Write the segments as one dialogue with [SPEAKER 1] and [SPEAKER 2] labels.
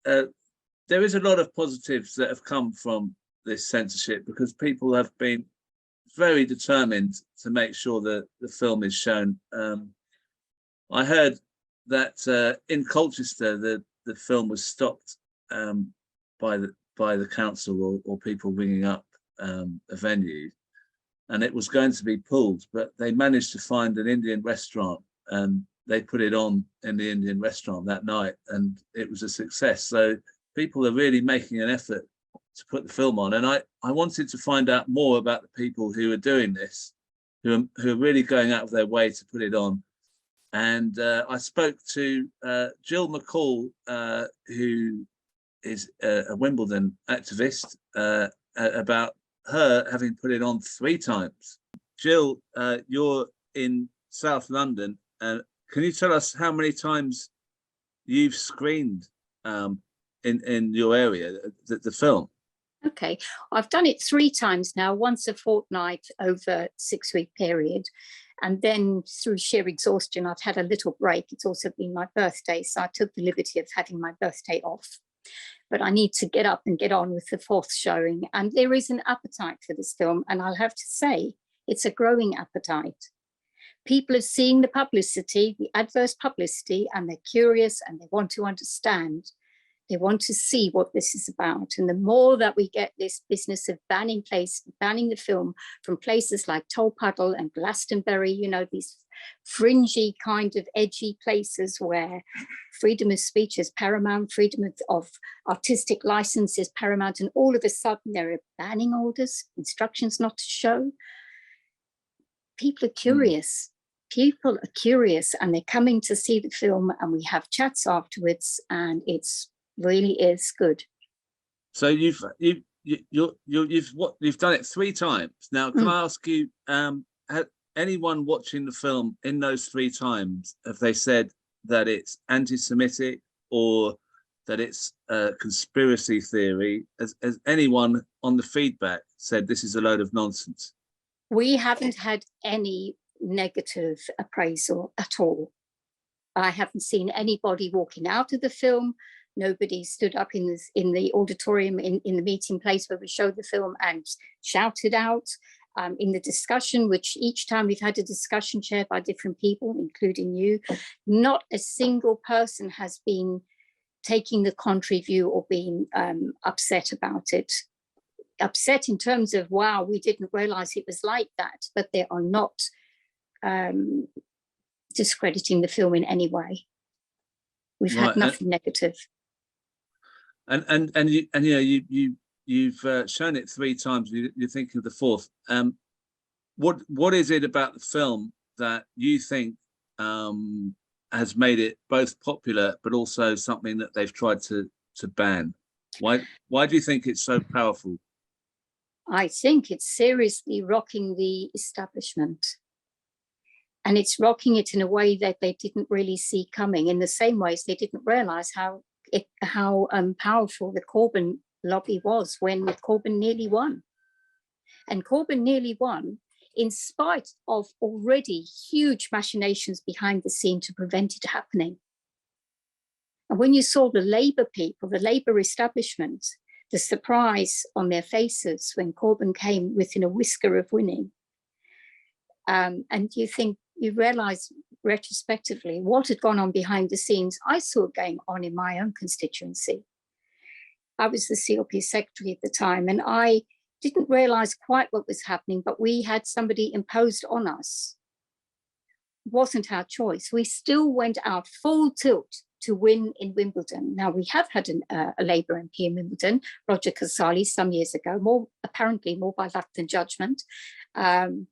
[SPEAKER 1] there is a lot of positives that have come from this censorship, because people have been very determined to make sure that the film is shown. I heard that in Colchester, the film was stopped by the council or people ringing up a venue, and it was going to be pulled, but they managed to find an Indian restaurant and they put it on in the Indian restaurant that night, and it was a success. So people are really making an effort to put the film on, and I wanted to find out more about the people who are doing this, who are really going out of their way to put it on. And I spoke to Jill McCall, who is a Wimbledon activist, about her having put it on 3 times. Jill, you're in South London. Can you tell us how many times you've screened in your area the film?
[SPEAKER 2] Okay, I've done it 3 times now, once a fortnight over a 6-week period. And then through sheer exhaustion, I've had a little break. It's also been my birthday, so I took the liberty of having my birthday off. But I need to get up and get on with the 4th showing. And there is an appetite for this film. And I'll have to say, it's a growing appetite. People are seeing the publicity, the adverse publicity, and they're curious and they want to understand. They want to see what this is about. And the more that we get this business of banning the film from places like Tolpuddle and Glastonbury, you know, these fringy kind of edgy places where freedom of speech is paramount, freedom of artistic license is paramount, and all of a sudden there are banning orders, instructions not to show. People are curious. People are curious, and they're coming to see the film, and we have chats afterwards, and it's really is good.
[SPEAKER 1] So you've done it 3 times now. Can I ask you, has anyone watching the film in those 3 times, have they said that it's anti-Semitic or that it's a conspiracy theory? Has anyone on the feedback said this is a load of nonsense?
[SPEAKER 2] We haven't had any negative appraisal at all. I haven't seen anybody walking out of the film. Nobody stood up in the auditorium in the meeting place where we showed the film and shouted out. In the discussion, which each time we've had a discussion chaired by different people, including you, not a single person has been taking the contrary view or being upset about it. Upset in terms of, wow, we didn't realize it was like that, but they are not discrediting the film in any way. We've had nothing negative.
[SPEAKER 1] And you know, you've shown it 3 times. You're thinking of the 4th. What is it about the film that you think has made it both popular but also something that they've tried to ban? Why do you think it's so powerful?
[SPEAKER 2] I think it's seriously rocking the establishment, and it's rocking it in a way that they didn't really see coming, in the same ways they didn't realize how powerful the Corbyn lobby was when Corbyn nearly won. And Corbyn nearly won in spite of already huge machinations behind the scene to prevent it happening. And when you saw the Labour people, the Labour establishment, the surprise on their faces when Corbyn came within a whisker of winning, and you realise retrospectively what had gone on behind the scenes. I saw it going on in my own constituency. I was the CLP secretary at the time, and I didn't realise quite what was happening, but we had somebody imposed on us. It wasn't our choice. We still went out full tilt to win in Wimbledon. Now, we have had a Labour MP in Wimbledon, Roger Casali, some years ago, apparently more by luck than judgment. And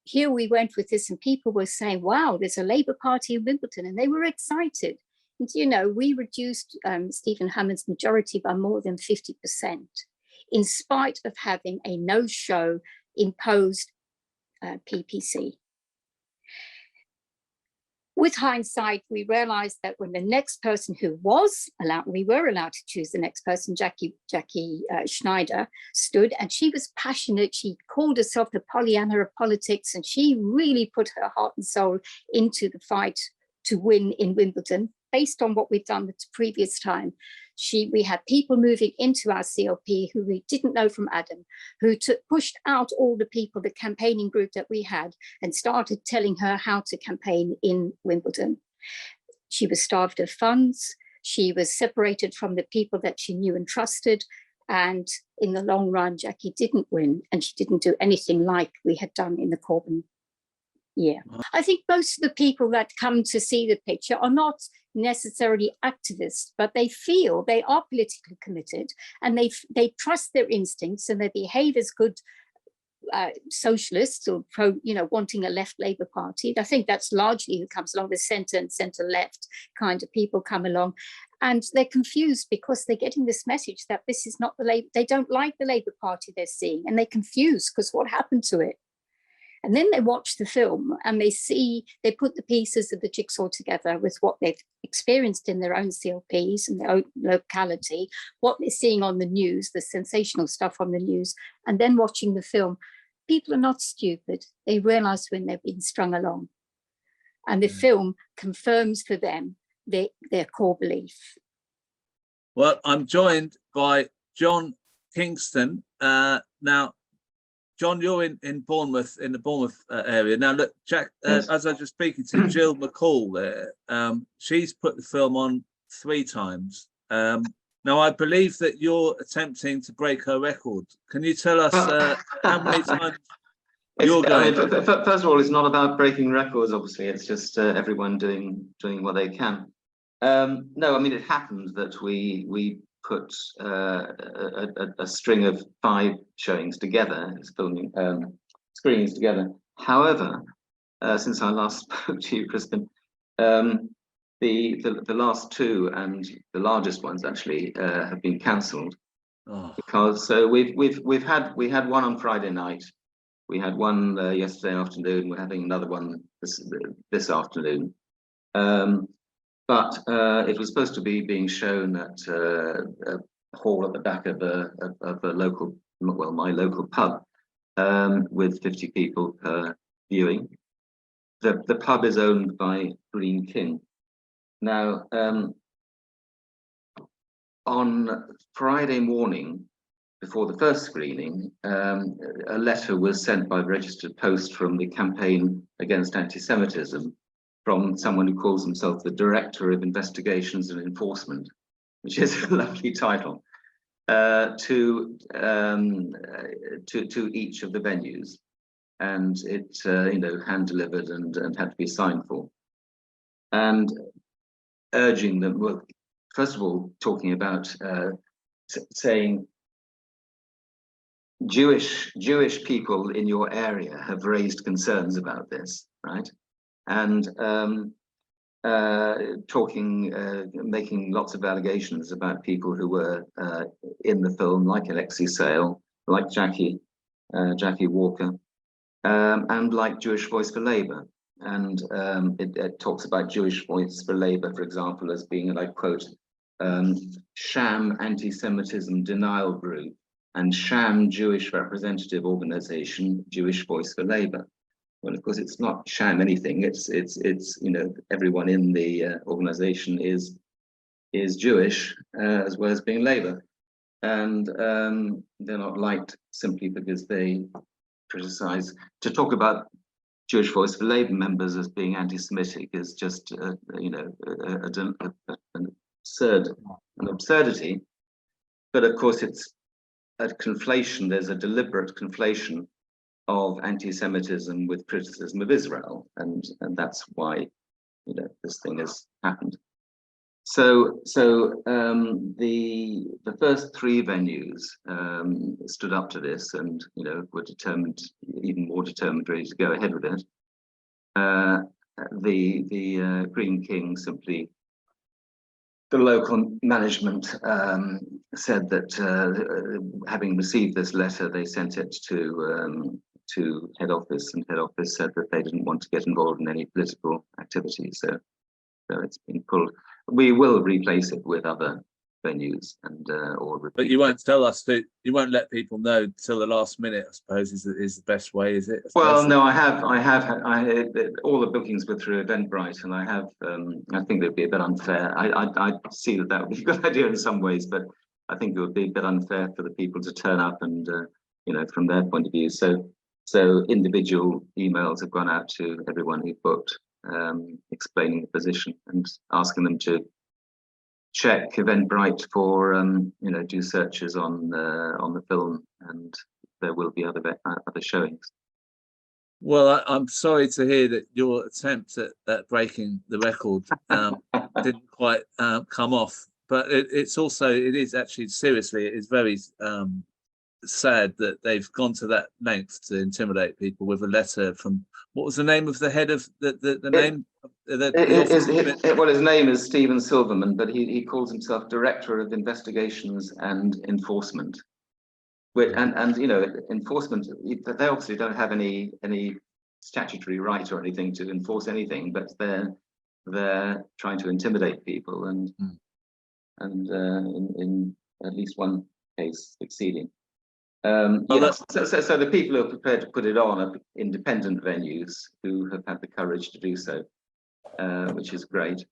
[SPEAKER 2] here we went with this, and people were saying, wow, there's a Labour Party in Wimbledon, and they were excited. And, you know, we reduced Stephen Hammond's majority by more than 50%, in spite of having a no-show imposed PPC. With hindsight, we realized that when the next person who was allowed, we were allowed to choose the next person, Jackie Schneider, stood, and she was passionate. She called herself the Pollyanna of politics, and she really put her heart and soul into the fight to win in Wimbledon. based on what we'd done the previous time. We had people moving into our CLP who we didn't know from Adam, who pushed out all the people, the campaigning group that we had, and started telling her how to campaign in Wimbledon. She was starved of funds. She was separated from the people that she knew and trusted. And in the long run, Jackie didn't win, and she didn't do anything like we had done in the Corbyn year. I think most of the people that come to see the picture are not necessarily activists, but they feel they are politically committed, and they trust their instincts, and they behave as good socialists or wanting a left Labour Party. I think that's largely who comes along. The centre and centre left kind of people come along, and they're confused because they're getting this message that this is not the Labour. They don't like the Labour Party they're seeing, and they're confused because what happened to it. And then they watch the film and they put the pieces of the jigsaw together with what they've experienced in their own CLPs and their own locality, what they're seeing on the news, the sensational stuff on the news, and then watching the film. People are not stupid. They realise when they've been strung along. And the film confirms for them their core belief.
[SPEAKER 1] Well, I'm joined by John Kingston. Now, John, you're in Bournemouth, in the Bournemouth area. Now, look, Jack,
[SPEAKER 3] Yes.
[SPEAKER 1] as I was just speaking to Jill McCall there, she's put the film on 3 times. Now, I believe that you're attempting to break her record. Can you tell us how many times you're going?
[SPEAKER 3] First of all, it's not about breaking records, obviously. It's just everyone doing what they can. No, I mean, it happened that we put a string of 5 showings together, screenings together. However, since I last spoke to you, Crispin, the last 2 and the largest ones actually have been cancelled. Because we had one on Friday night, we had one yesterday afternoon, we're having another one this afternoon. But it was supposed to be being shown at a hall at the back of a local, well, my local pub, with 50 people per viewing. The pub is owned by Green King. Now, on Friday morning, before the first screening, a letter was sent by registered post from the Campaign Against Anti-Semitism, from someone who calls himself the Director of Investigations and Enforcement, which is a lovely title, to each of the venues, and it hand delivered and had to be signed for, and urging them. Well, first of all, talking about saying Jewish people in your area have raised concerns about this, right? And making lots of allegations about people who were in the film, like Alexei Sale, like Jackie Walker, and like Jewish Voice for Labour. And it talks about Jewish Voice for Labour, for example, as being, and I quote, sham anti-Semitism denial group and sham Jewish representative organisation, Jewish Voice for Labour. Well, of course, it's not sham anything. It's everyone in the organisation is Jewish as well as being Labour, and they're not liked simply because they criticise. To talk about Jewish Voice for Labour members as being anti-Semitic is just an absurdity. But of course, it's a conflation. There's a deliberate conflation of anti-Semitism with criticism of Israel, and that's why this thing has happened. So the first 3 venues stood up to this, and were determined, even more determined, ready to go ahead with it. The Green King simply, the local management said that having received this letter, they sent it to head office, and head office said that they didn't want to get involved in any political activity. So it's been pulled. We will replace it with other venues and or
[SPEAKER 1] But
[SPEAKER 3] repeat.
[SPEAKER 1] you won't tell us that you won't let people know till the last minute, I suppose, is the best way, is it?
[SPEAKER 3] Well, no, I have all the bookings were through Eventbrite, and I have. I think it would be a bit unfair. I see that would be a good idea in some ways, but I think it would be a bit unfair for the people to turn up and from their point of view. So individual emails have gone out to everyone who booked, explaining the position and asking them to check Eventbrite for do searches on the film, and there will be other showings.
[SPEAKER 1] Well, I'm sorry to hear that your attempt at breaking the record didn't quite come off. But it is actually seriously, it is very sad that they've gone to that length to intimidate people with a letter from, what was the name of the head of the name?
[SPEAKER 3] Well, his name is Stephen Silverman, but he calls himself Director of Investigations and Enforcement. And enforcement, they obviously don't have any statutory right or anything to enforce anything, but they're trying to intimidate people, and in at least one case succeeding. So the people who are prepared to put it on are independent venues who have had the courage to do so, which is great.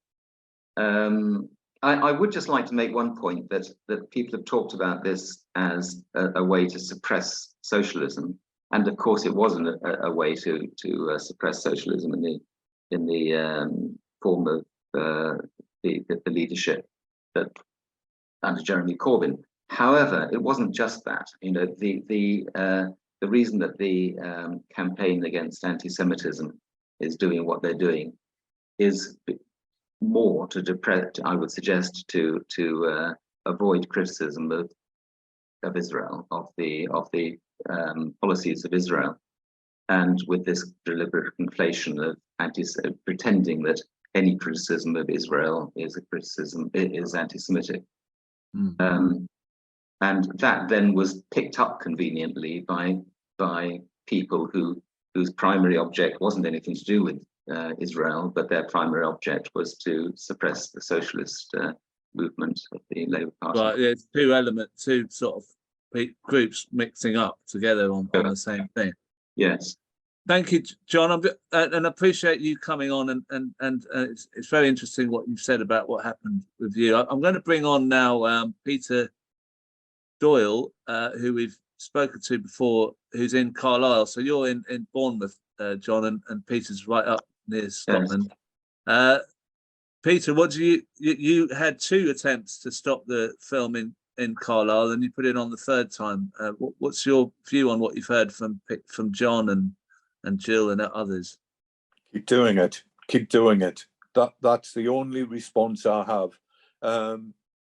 [SPEAKER 3] I would just like to make one point that people have talked about this as a way to suppress socialism, and of course it wasn't a way to suppress socialism in the form of the leadership that under Jeremy Corbyn. However, it wasn't just that. The reason that the campaign against anti-Semitism is doing what they're doing is more to depress, I would suggest, to avoid criticism of Israel, of the policies of Israel, and with this deliberate conflation of pretending that any criticism of Israel is anti-Semitic. And that then was picked up conveniently by people whose primary object wasn't anything to do with Israel, but their primary object was to suppress the socialist movement of the Labour Party.
[SPEAKER 1] Right, there's two sort of groups mixing up together on the same thing.
[SPEAKER 3] Yes.
[SPEAKER 1] Thank you, John, and I appreciate you coming on, and it's very interesting what you've said about what happened with you. I'm going to bring on now Peter Doyle, who we've spoken to before, who's in Carlisle. So you're in Bournemouth, John, and Peter's right up near Scotland. Yes. Peter, what do you had two attempts to stop the film in Carlisle, and you put it on the third time. What's your view on what you've heard from John and Jill and others?
[SPEAKER 4] Keep doing it. Keep doing it. That's the only response I have.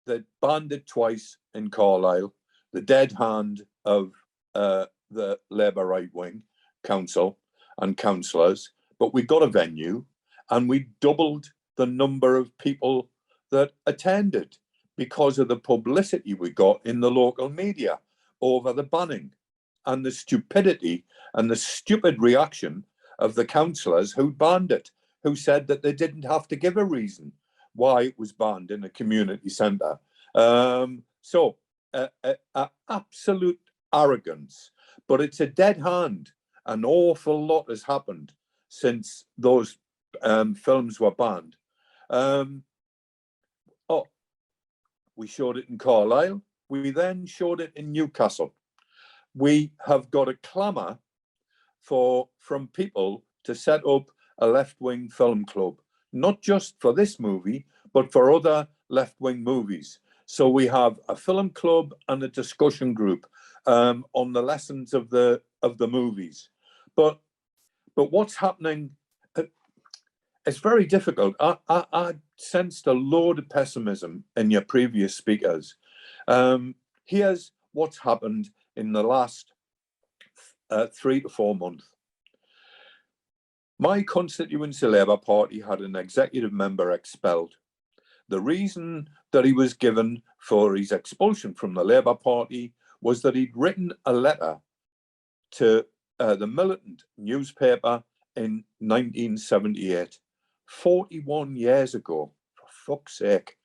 [SPEAKER 4] They banned it twice in Carlisle. The dead hand of the Labour right wing council and councillors, but we got a venue, and we doubled the number of people that attended because of the publicity we got in the local media over the banning, and the stupidity and the stupid reaction of the councillors who banned it, who said that they didn't have to give a reason why it was banned in a community centre. So absolute arrogance, but it's a dead hand. An awful lot has happened since those films were banned. We showed it in Carlisle. We then showed it in Newcastle. We have got a clamour from people to set up a left-wing film club, not just for this movie, but for other left-wing movies. So we have a film club and a discussion group on the lessons of the movies. But what's happening? It's very difficult. I sensed a load of pessimism in your previous speakers. Here's what's happened in the last 3 to 4 months. My constituency Labour Party had an executive member expelled. The reason that he was given for his expulsion from the Labour Party was that he'd written a letter to the Militant newspaper in 1978, 41 years ago, for fuck's sake,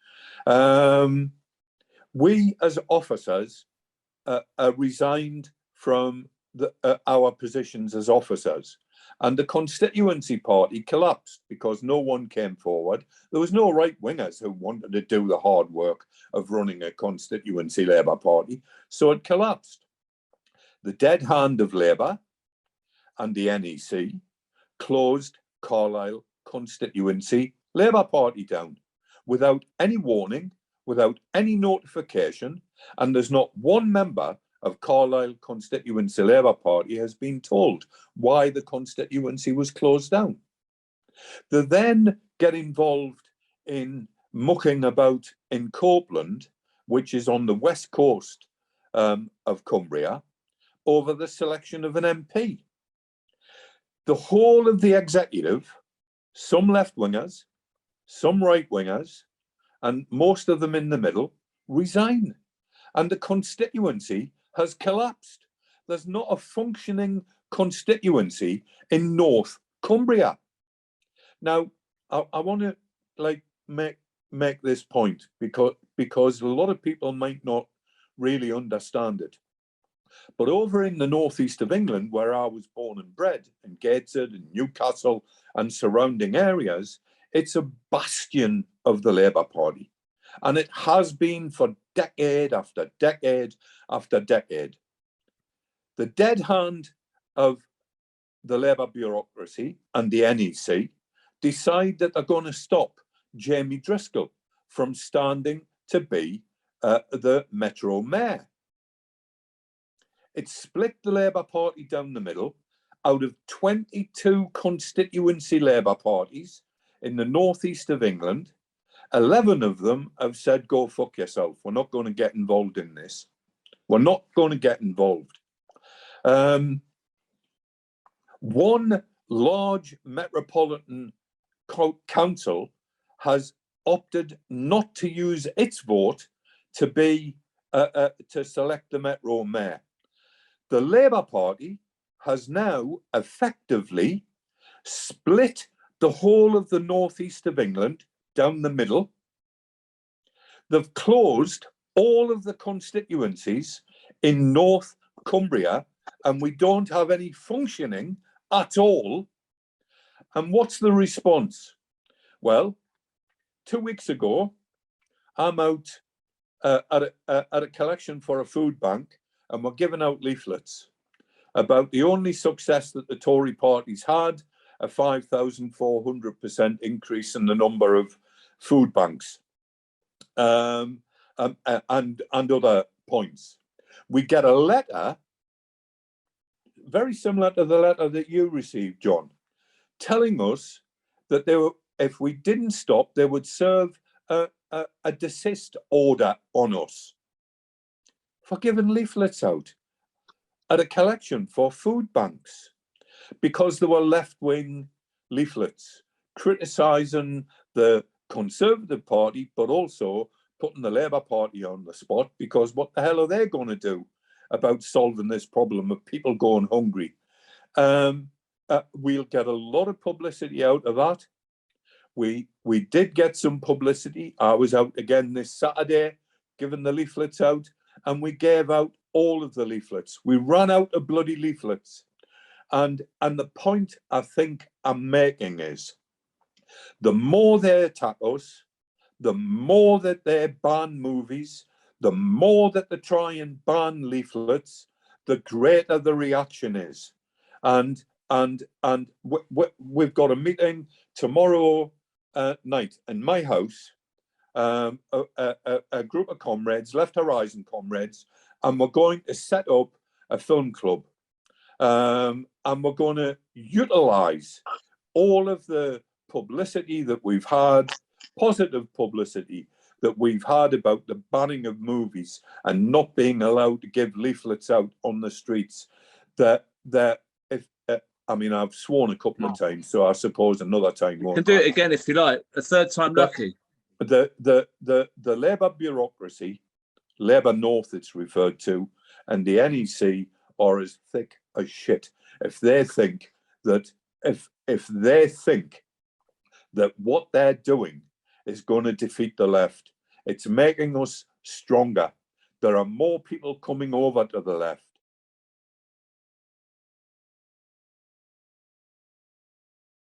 [SPEAKER 4] We as officers resigned from our positions as officers, and the constituency party collapsed because no one came forward. There was no right-wingers who wanted to do the hard work of running a constituency Labour Party, so it collapsed. The dead hand of Labour and the NEC closed Carlisle constituency Labour Party down without any warning, without any notification, and there's not one member of Carlisle constituency Labour Party has been told why the constituency was closed down. They then get involved in mucking about in Copeland, which is on the west coast of Cumbria, over the selection of an MP. The whole of the executive, some left-wingers, some right-wingers, and most of them in the middle, resign. And the constituency has collapsed. There's not a functioning constituency in North Cumbria. Now, I want to make this point because a lot of people might not really understand it. But over in the northeast of England, where I was born and bred, in Gateshead and Newcastle and surrounding areas, it's a bastion of the Labour Party. And it has been for decade after decade after decade. The dead hand of the Labour bureaucracy and the NEC decide that they're going to stop Jamie Driscoll from standing to be the Metro Mayor. It split the Labour Party down the middle. Out of 22 constituency Labour parties in the northeast of England, 11 of them have said, go fuck yourself. We're not going to get involved in this. We're not going to get involved. One large metropolitan council has opted not to use its vote to be to select the Metro Mayor. The Labour Party has now effectively split the whole of the northeast of England down the middle. They've closed all of the constituencies in North Cumbria, and we don't have any functioning at all. And what's the response? Well, 2 weeks ago, I'm out at a collection for a food bank, and we're giving out leaflets about the only success that the Tory party's had, a 5,400% increase in the number of food banks, and other points. We get a letter very similar to the letter that you received, John, telling us that they were, if we didn't stop, they would serve a desist order on us for giving leaflets out at a collection for food banks, because there were left-wing leaflets criticising the Conservative Party, but also putting the Labour Party on the spot, because what the hell are they going to do about solving this problem of people going hungry? We'll get a lot of publicity out of that. We did get some publicity. I was out again this Saturday giving the leaflets out, and we gave out all of the leaflets. We ran out of bloody leaflets. And the point I think I'm making is, the more they attack us, the more that they ban movies, the more that they try and ban leaflets, the greater the reaction is. And we've got a meeting tomorrow night in my house, a group of comrades, Left Horizon comrades, and we're going to set up a film club. And we're going to utilise all of the publicity that we've had, positive publicity that we've had about the banning of movies and not being allowed to give leaflets out on the streets. I mean, I've sworn a couple of times, so I suppose another time won't.
[SPEAKER 1] You can do it again if you like. A third time lucky.
[SPEAKER 4] The Labour bureaucracy, Labour North it's referred to, and the NEC are as thick as shit. If they think that what they're doing is going to defeat the left, it's making us stronger. There are more people coming over to the left.